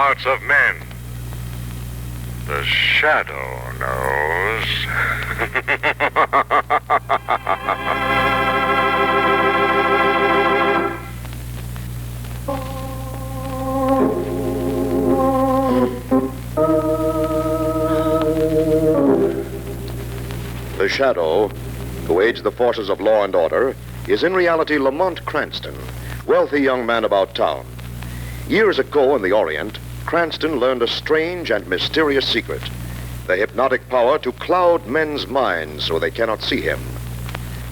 hearts of men. The shadow knows. The shadow, who aids the forces of law and order, is in reality Lamont Cranston, wealthy young man about town. Years ago in the Orient, Cranston learned a strange and mysterious secret, the hypnotic power to cloud men's minds so they cannot see him.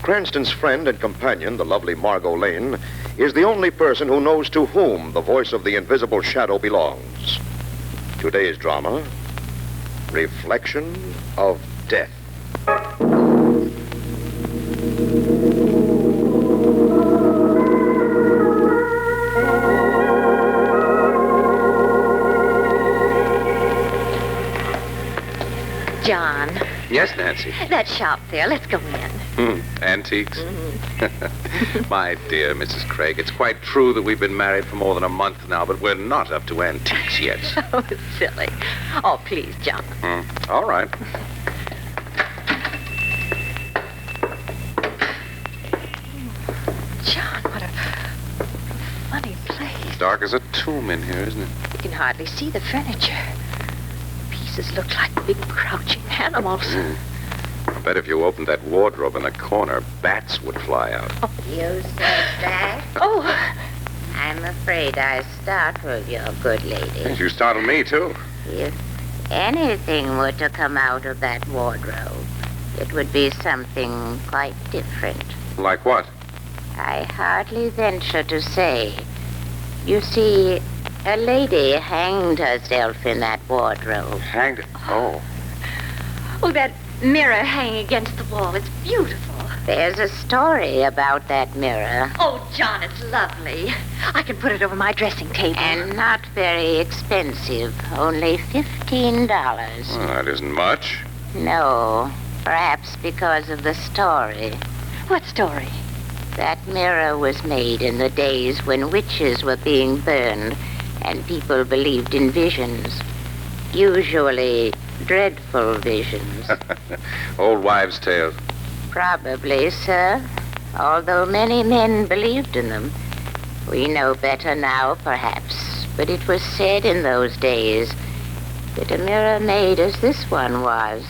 Cranston's friend and companion, the lovely Margot Lane, is the only person who knows to whom the voice of the invisible shadow belongs. Today's drama, Reflection of Death. John. Yes, Nancy. That shop there, let's go in. Antiques? My dear Mrs. Craig, it's quite true that we've been married for more than a month now, but we're not up to antiques yet. Oh, silly. Oh, please, John. All right. John, what a funny place. Dark as a tomb in here, isn't it? You can hardly see the furniture. Pieces look like big crouching animals. I bet if you opened that wardrobe in the corner, bats would fly out. You said that? Oh, I'm afraid I startled your good lady. You startled me, too. If anything were to come out of that wardrobe, it would be something quite different. Like what? I hardly venture to say. You see, a lady hanged herself in that wardrobe. Hanged? Oh. Oh, that mirror hanging against the wall. It's beautiful. There's a story about that mirror. Oh, John, it's lovely. I can put it over my dressing table. And not very expensive. Only $15. Well, that isn't much. No. Perhaps because of the story. What story? That mirror was made in the days when witches were being burned and people believed in visions. Usually dreadful visions. Old wives' tales. Probably, sir. Although many men believed in them. We know better now, perhaps. But it was said in those days that a mirror made as this one was,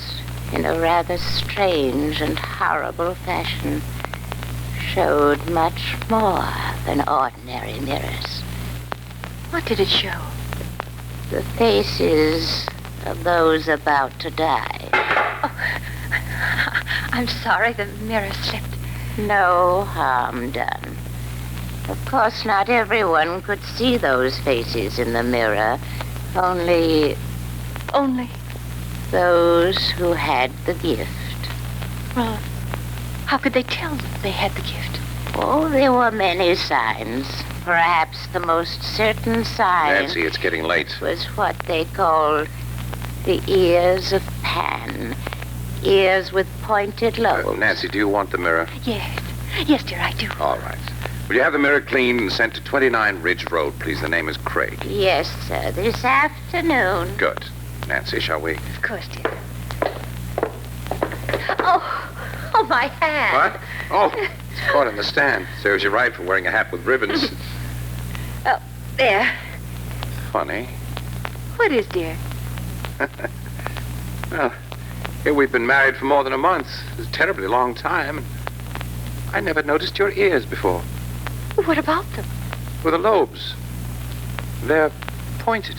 in a rather strange and horrible fashion, showed much more than ordinary mirrors. What did it show? The faces of those about to die. Oh, I'm sorry the mirror slipped. No harm done. Of course, not everyone could see those faces in the mirror. Only those who had the gift. Well, how could they tell that they had the gift? Oh, there were many signs. Perhaps the most certain sign... Nancy, it's getting late. ...was what they called the ears of Pan. Ears with pointed lobes. Nancy, do you want the mirror? Yes. Yes, dear, I do. All right. Will you have the mirror cleaned and sent to 29 Ridge Road, please? The name is Craig. Yes, sir. This afternoon. Good. Nancy, shall we? Of course, dear. Oh, my hat. What? Oh, it's caught in the stand. Serves you right for wearing a hat with ribbons. Oh, there. Funny. What is, dear? Well, here we've been married for more than a month. It's a terribly long time. I never noticed your ears before. What about them? With the lobes. They're pointed.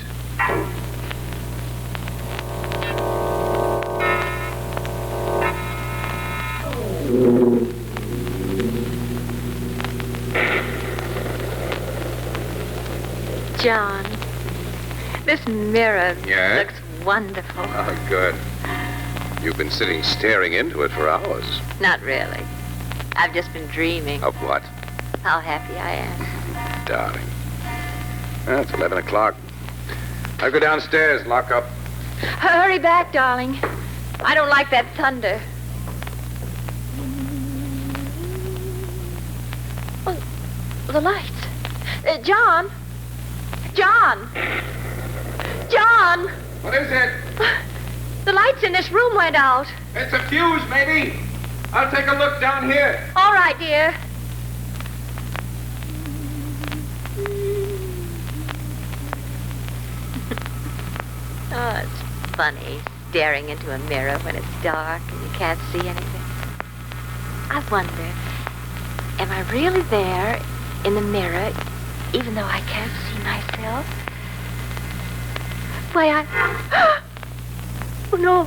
John, this mirror Yeah? looks wonderful. Oh, good. You've been sitting staring into it for hours. Not really. I've just been dreaming Of what? how happy I am. Darling. Well, it's 11 o'clock. I'll go downstairs, lock up. Hurry back, darling. I don't like that thunder. Oh, the lights. John! John! John! What is it? The lights in this room went out. It's a fuse, maybe. I'll take a look down here. All right, dear. Oh, it's funny, staring into a mirror when it's dark and you can't see anything. I wonder, am I really there in the mirror, even though I can't see myself? Why, Oh, no.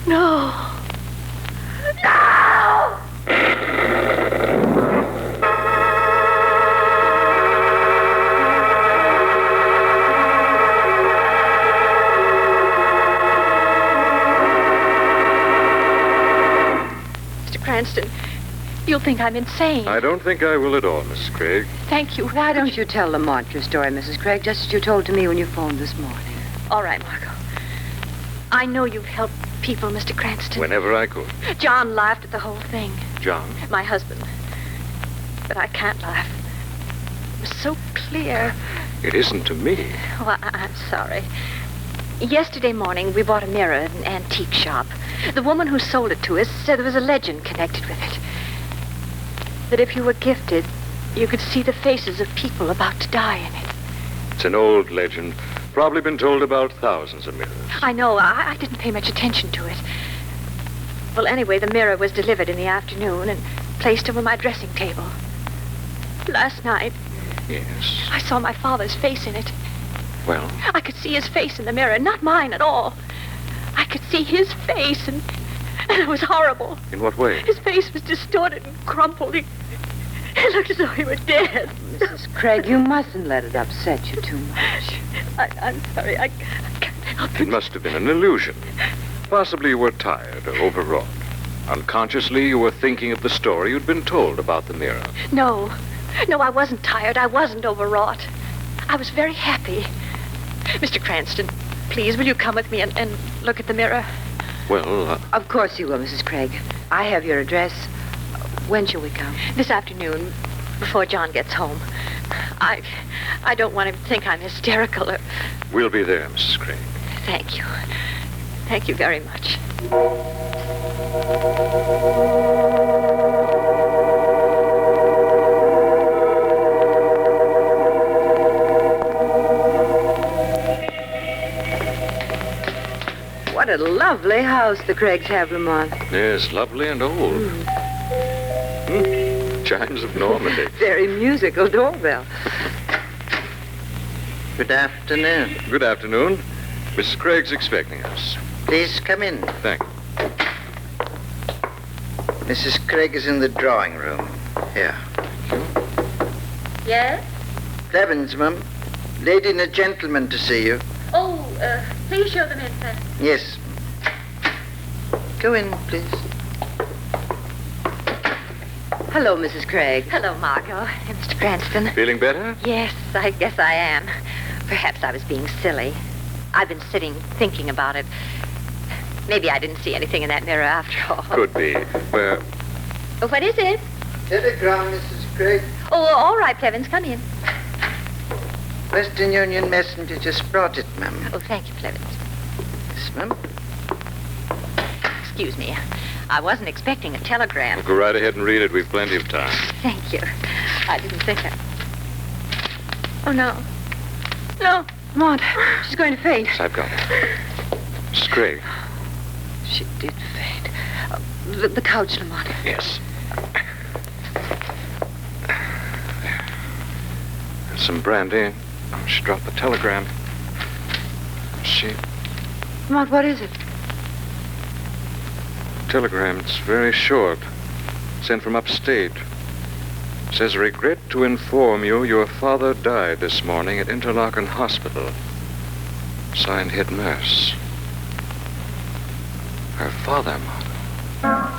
No. No! Mr. Cranston, you'll think I'm insane. I don't think I will at all, Mrs. Craig. Thank you. Why don't you tell Lamont your story, Mrs. Craig, just as you told to me when you phoned this morning? All right, Margot. I know you've helped people, Mr. Cranston. Whenever I could. John laughed at the whole thing. John? My husband. But I can't laugh. It was so clear. It isn't to me. Oh, I'm sorry. Yesterday morning, we bought a mirror at an antique shop. The woman who sold it to us said there was a legend connected with it. That if you were gifted, you could see the faces of people about to die in it. It's an old legend. Probably been told about thousands of mirrors. I know. I didn't pay much attention to it. Well, anyway, the mirror was delivered in the afternoon and placed over my dressing table. Last night, Yes. I saw my father's face in it. Well, I could see his face in the mirror, not mine at all. I could see his face, and it was horrible. in what way? His face was distorted and crumpled. He looked as though he were dead. Mrs. Craig, you mustn't let it upset you too much. I'm sorry. I can't help It it. must have been an illusion. Possibly you were tired or overwrought. Unconsciously, you were thinking of the story you'd been told about the mirror. No, I wasn't tired. I wasn't overwrought. I was very happy. Mr. Cranston, please, will you come with me and look at the mirror? Well, Of course you will, Mrs. Craig. I have your address. When shall we come? This afternoon, before John gets home. I don't want him to think I'm hysterical or... we'll be there, Mrs. Craig. Thank you. Thank you very much. What a lovely house the Craigs have, Lamont. Yes, lovely and old. Chimes of Normandy. Very musical doorbell. Good afternoon. Good afternoon. Mrs. Craig's expecting us. Please come in. Thank you. Mrs. Craig is in the drawing room. Here. Yes? Blevins, Mum. Lady and a gentleman to see you. Oh, please show them in, sir. Yes. Go in, please. Hello, Mrs. Craig. Hello, Margot. And Mr. Cranston. Feeling better? Yes, I guess I am. Perhaps I was being silly. I've been sitting thinking about it. Maybe I didn't see anything in that mirror after all. Could be. Where? What is it? Telegram, Mrs. Craig. Oh, all right, Blevins, come in. Western Union messenger just brought it, ma'am. Oh, thank you, Blevins. Yes, ma'am. Excuse me. I wasn't expecting a telegram. Well, go right ahead and read it. We've plenty of time. Thank you. I didn't think I... Oh, no. No. Lamont, she's going to faint. Yes, I've got it. Mrs. Craig. She did faint. The couch, Lamont. Yes. There's some brandy. Oh, she dropped the telegram. She... Lamont, what is it? Telegram. It's very short. Sent from upstate. Says, regret to inform you your father died this morning at Interlaken Hospital. Signed, head nurse. Her father, Margot.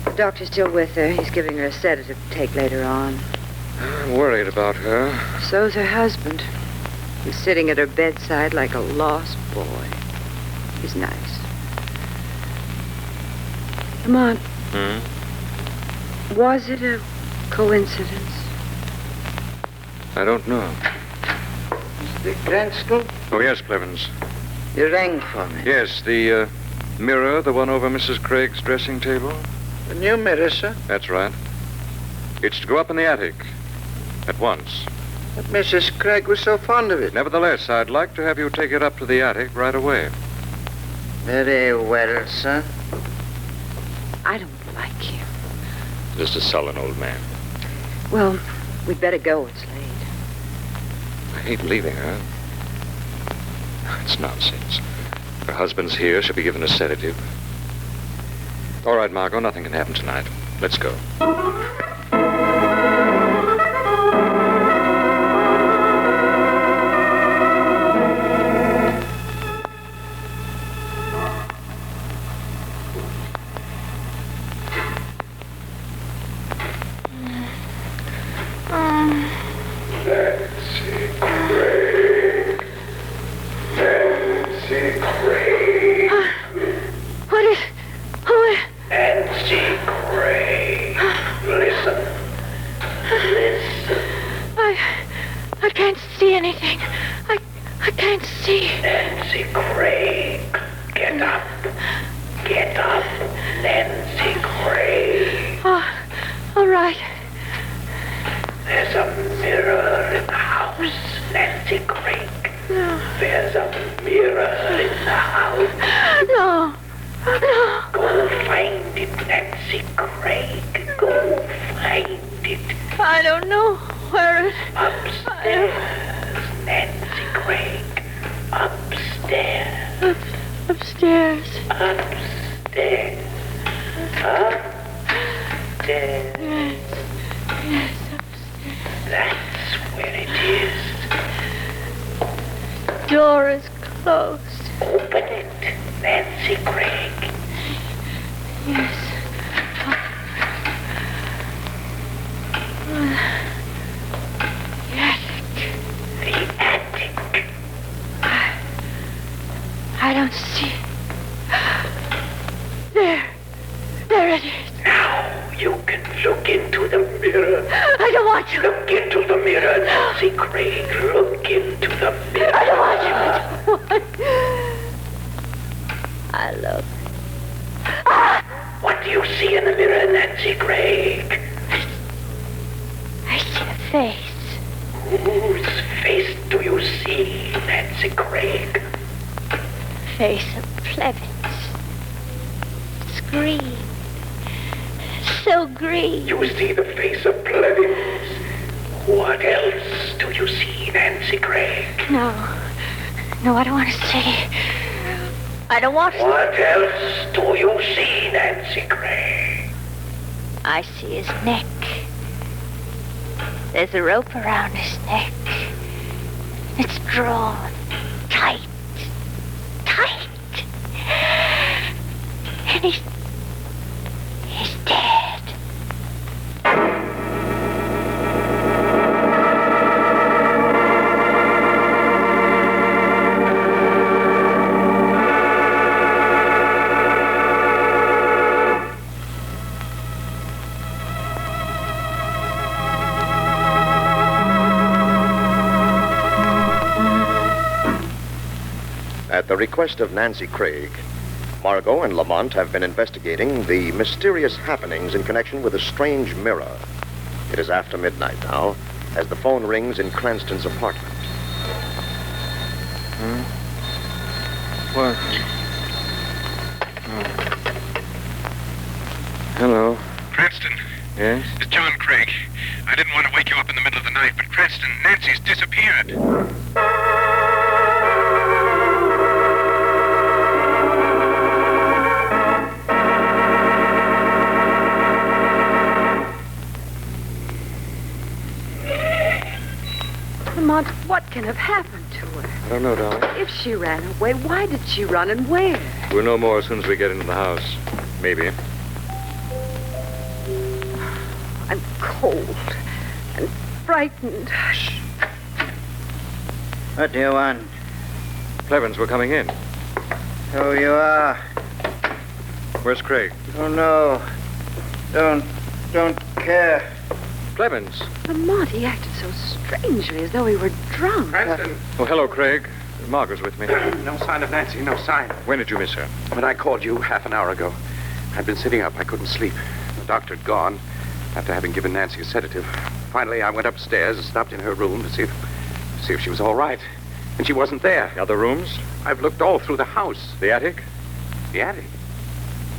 The doctor's still with her. He's giving her a sedative to take later on. I'm worried about her. So's her husband. and sitting at her bedside like a lost boy. He's nice. Lamont, was it a coincidence? I don't know. Mr. Cranston, Oh, yes, Clevens. you rang for me. Yes, the mirror, the one over Mrs. Craig's dressing table? A new mirror, sir. That's right. It's to go up in the attic. At once. But Mrs. Craig was so fond of it. Nevertheless, I'd like to have you take it up to the attic right away. Very well, sir. I don't like him. Just a sullen old man. Well, we'd better go. It's late. I hate leaving her. It's nonsense. Her husband's here. She'll be given a sedative. All right, Margot, nothing can happen tonight. Let's go. I can't see anything. I can't see. Nancy Craig, get up. Get up, Nancy Craig. Oh, all right. There's a mirror in the house, Nancy Craig. No. There's a mirror in the house. No. No. Go find it, Nancy Craig. Go find it. I don't know where it... Upstairs, Nancy Craig. Upstairs. Upstairs. Upstairs. Upstairs. Yes, upstairs. That's where it is. Door is closed. Open it, Nancy Craig. Yes. The attic. I don't see. There it is. Now you can look into the mirror. I don't want to. Look into the mirror, Nancy Craig. Look into the mirror. I don't want to. I love it. What do you see in the mirror, Nancy Craig? I see a face. Whose face do you see, Nancy Craig? Face of Plevins. It's green. So green. You see the face of Plevins. What else do you see, Nancy Craig? No, I don't want to see. I don't want to. What else do you see, Nancy Craig? I see his neck. There's a rope around his neck. It's drawn tight. And he's dead. At the request of Nancy Craig, Margot and Lamont have been investigating the mysterious happenings in connection with a strange mirror. It is after midnight now, as the phone rings in Cranston's apartment. What? Hello. Cranston, Yes? it's John Craig. I didn't want to wake you up in the middle of the night, but Cranston, Nancy's disappeared. Lamont, what can have happened to her? I don't know, darling. If she ran away, why did she run and where? We'll know more as soon as we get into the house. Maybe. I'm cold and frightened. What do you want? Plevins, we're coming in. So you are. Where's Craig? Oh, no. Don't care. Plevins. Lamont, he acted so strangely, as though he were drunk. Cranston. Oh, hello, Craig. Margot's with me. No sign of Nancy, no sign. When did you miss her? When I called you half an hour ago, I'd been sitting up. I couldn't sleep. The doctor had gone after having given Nancy a sedative. Finally, I went upstairs and stopped in her room to see if she was all right. And she wasn't there. The other rooms? I've looked all through the house. The attic? The attic?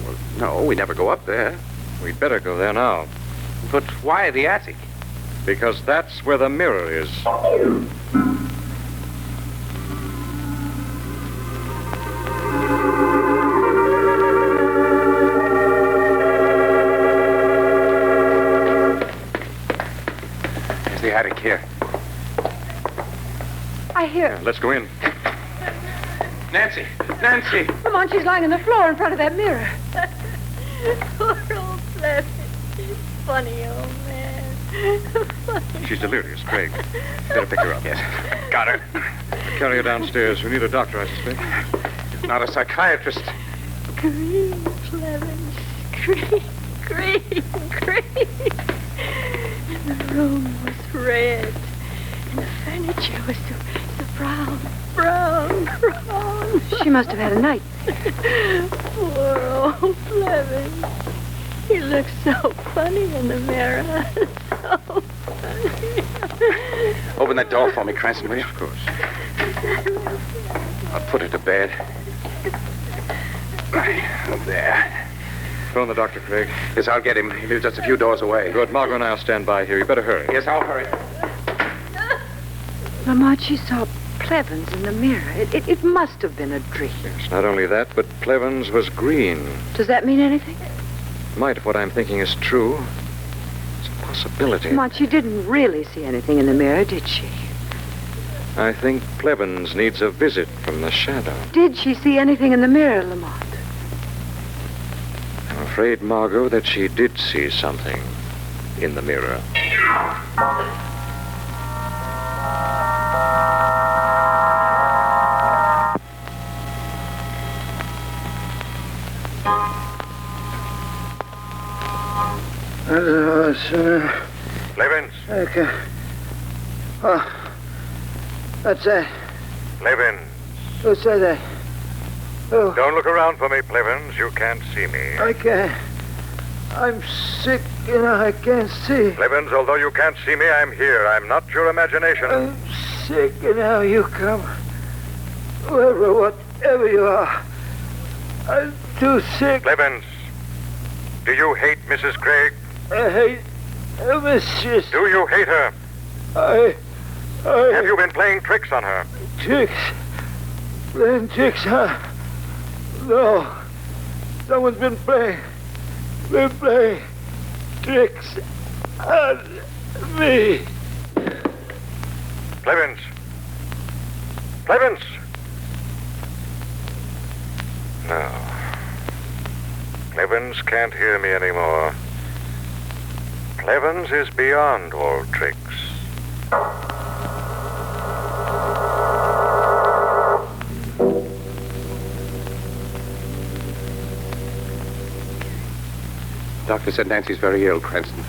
Well, no, we never go up there. We'd better go there now. But why the attic? Because that's where the mirror is. There's the attic here. I hear her. Let's go in. Nancy! Nancy! Lamont, she's lying on the floor in front of that mirror. Poor old Plevin. Funny old man. Funny. She's delirious, Craig. Better pick her up. Yes. Got her. Carry her downstairs. We need a doctor, I suspect. Not a psychiatrist. Scream, Plevin. Scream. And the room was red. And the furniture was so brown. She must have had a night. Poor old Plevin. He looks so funny in the mirror. So funny. Open that door for me, Cranston, will you? Of course. I'll put her to bed. Right, there. Phone the doctor, Craig. Yes, I'll get him. He lives just a few doors away. Good. Margot and I'll stand by here. You better hurry. Yes, I'll hurry. Lamont, she saw Plevins in the mirror. It must have been a dream. Yes, not only that, but Plevins was green. Does that mean anything? Might, if what I'm thinking is true. It's a possibility. Lamont, she didn't really see anything in the mirror, did she? I think Plevins needs a visit from the shadow. Did she see anything in the mirror, Lamont? I'm afraid, Margot, that she did see something in the mirror. Plevins. Okay. Oh, what's that? Plevins. Who said that? Oh, Don't look around for me, Plevins. You can't see me. I can't. I'm sick, I can't see. Plevins, although you can't see me, I'm here. I'm not your imagination. I'm sick, now you come. Whoever, whatever you are. I'm too sick. Plevins, do you hate Mrs. Craig? I hate her mistress. Do you hate her? I Have you been playing tricks on her? Tricks? Playing tricks, huh? No. Someone's been playing tricks on me. Plevins. Plevins. No. Plevins can't hear me anymore. Plevins is beyond all tricks. Doctor said Nancy's very ill, Cranston.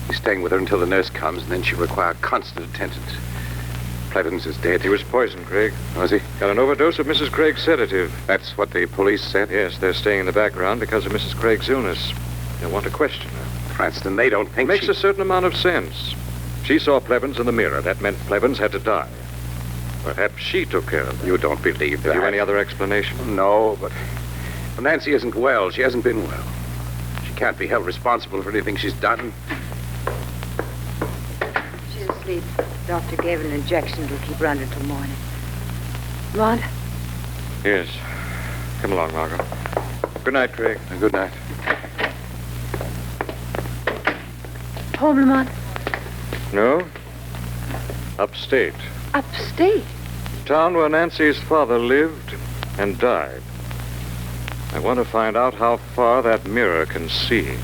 He's staying with her until the nurse comes, and then she'll require constant attendance. Plevins is dead. He was poisoned, Craig. Was he? Got an overdose of Mrs. Craig's sedative. That's what the police said? Yes, they're staying in the background because of Mrs. Craig's illness. They want to question her. Cranston, they don't think Makes a certain amount of sense. She saw Plevins in the mirror. That meant Plevins had to die. Perhaps she took care of it. You don't believe that. Have you any other explanation? No, but Nancy isn't well. She hasn't been well. She can't be held responsible for anything she's done. She's asleep. The doctor gave her an injection to keep her under till morning. Lamont? Yes. Come along, Margot. Good night, Craig. Good night. Home, Lamont? No? Upstate. Upstate? Town where Nancy's father lived and died. I want to find out how far that mirror can see.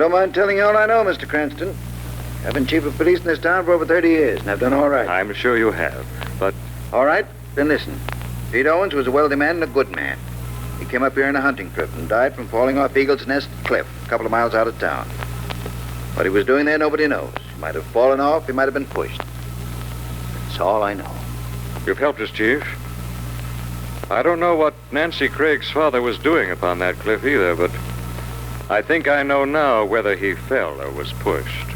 don't mind telling you all I know, Mr. Cranston. I've been chief of police in this town for over 30 years, and I've done all right. I'm sure you have, but... All right? Then listen. Pete Owens was a wealthy man and a good man. He came up here in a hunting trip and died from falling off Eagle's Nest Cliff, a couple of miles out of town. What he was doing there, nobody knows. He might have fallen off, he might have been pushed. That's all I know. You've helped us, Chief. I don't know what Nancy Craig's father was doing upon that cliff either, but I think I know now whether he fell or was pushed.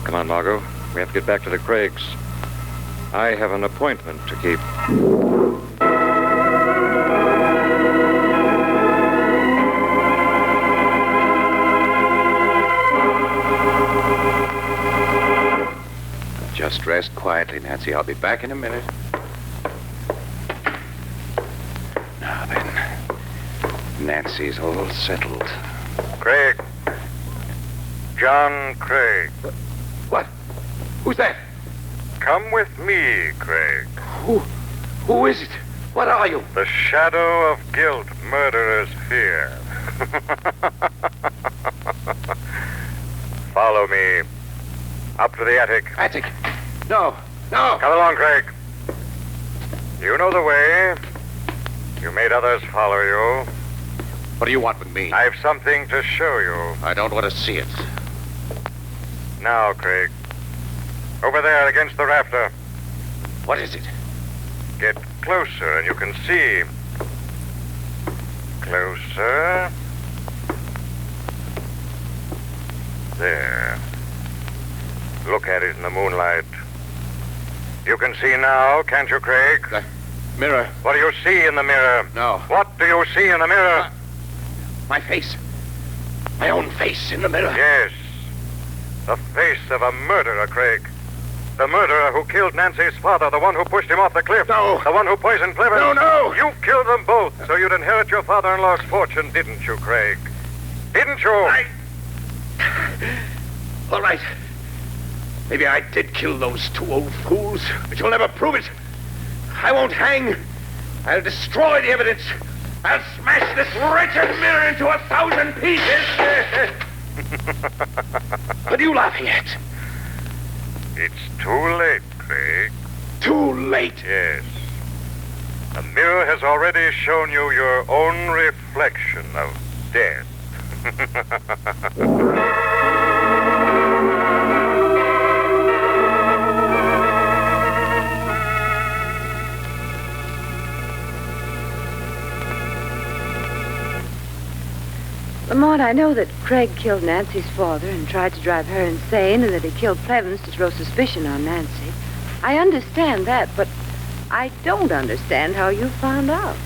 Come on, Margot. We have to get back to the Craigs. I have an appointment to keep. Just rest quietly, Nancy. I'll be back in a minute. Now then, Nancy's all settled. Craig. John Craig. What? Who's that? Come with me, Craig. Who is it? What are you? The shadow of guilt, murderer's fear. Follow me. Up to the attic. Attic? No. Come along, Craig. You know the way. You made others follow you. What do you want with me? I've something to show you. I don't want to see it. Now, Craig. Over there against the rafter. What is it? Get closer and you can see. Closer. There. Look at it in the moonlight. You can see now, can't you, Craig? The mirror. What do you see in the mirror? No. What do you see in the mirror? My face. My own face in the mirror. Yes. The face of a murderer, Craig. The murderer who killed Nancy's father, the one who pushed him off the cliff. No. The one who poisoned Clevin. No. You killed them both, so you'd inherit your father-in-law's fortune, didn't you, Craig? Didn't you? All right. Maybe I did kill those two old fools, but you'll never prove it. I won't hang. I'll destroy the evidence. I'll smash this wretched mirror into 1,000 pieces. What are you laughing at? It's too late, Craig. Too late? Yes. The mirror has already shown you your own reflection of death. Lamont, I know that Craig killed Nancy's father and tried to drive her insane, and that he killed Clevens to throw suspicion on Nancy. I understand that, but I don't understand how you found out.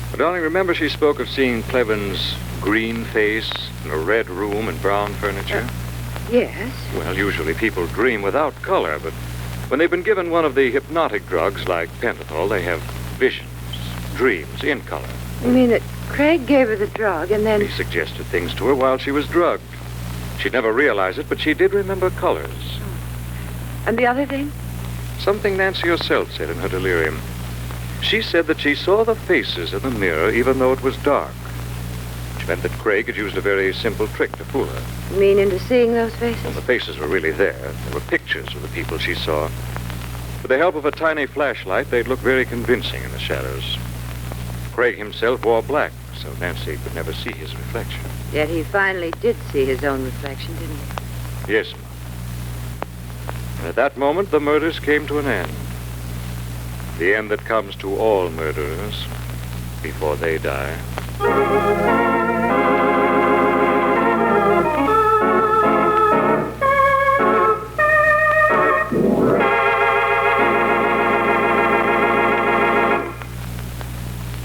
Well, darling, remember she spoke of seeing Cleven's green face in a red room and brown furniture? Yes. Well, usually people dream without color, but when they've been given one of the hypnotic drugs like pentothal, they have visions, dreams in color. You mean that Craig gave her the drug and then... He suggested things to her while she was drugged. She'd never realize it, but she did remember colors. And the other thing? Something Nancy herself said in her delirium. She said that she saw the faces in the mirror even though it was dark. Which meant that Craig had used a very simple trick to fool her. You mean into seeing those faces? Well, the faces were really there. There were pictures of the people she saw. With the help of a tiny flashlight, they'd look very convincing in the shadows. Craig himself wore black, so Nancy could never see his reflection. Yet he finally did see his own reflection, didn't he? Yes, Mom. And at that moment, the murders came to an end. The end that comes to all murderers before they die.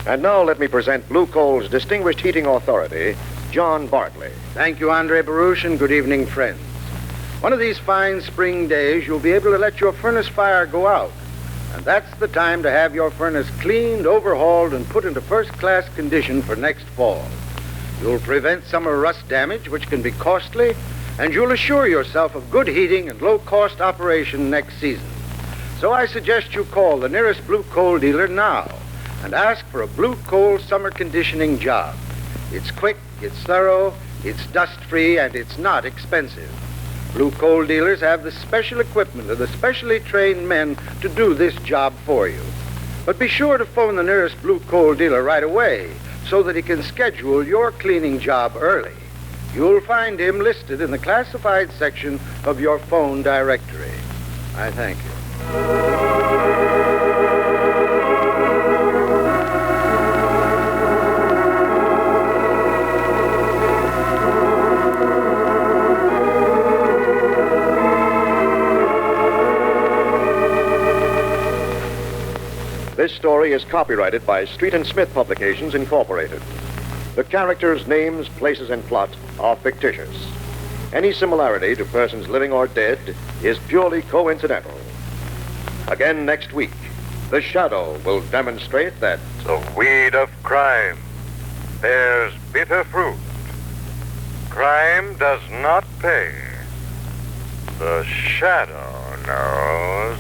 And now let me present Blue Coal's distinguished heating authority, John Bartley. Thank you, Andre Baruch, and good evening, friends. One of these fine spring days, you'll be able to let your furnace fire go out. And that's the time to have your furnace cleaned, overhauled, and put into first-class condition for next fall. You'll prevent summer rust damage, which can be costly, and you'll assure yourself of good heating and low-cost operation next season. So I suggest you call the nearest Blue Coal dealer now and ask for a Blue Coal summer conditioning job. It's quick, it's thorough, It's dust-free and it's not expensive. Blue coal dealers have the special equipment and the specially trained men to do this job for you. But be sure to phone the nearest blue coal dealer right away so that he can schedule your cleaning job early. You'll find him listed in the classified section of your phone directory. I thank you. This story is copyrighted by Street and Smith Publications, Incorporated. The characters, names, places, and plot are fictitious. Any similarity to persons living or dead is purely coincidental. Again next week, The Shadow will demonstrate that The weed of crime bears bitter fruit. Crime does not pay. The shadow knows.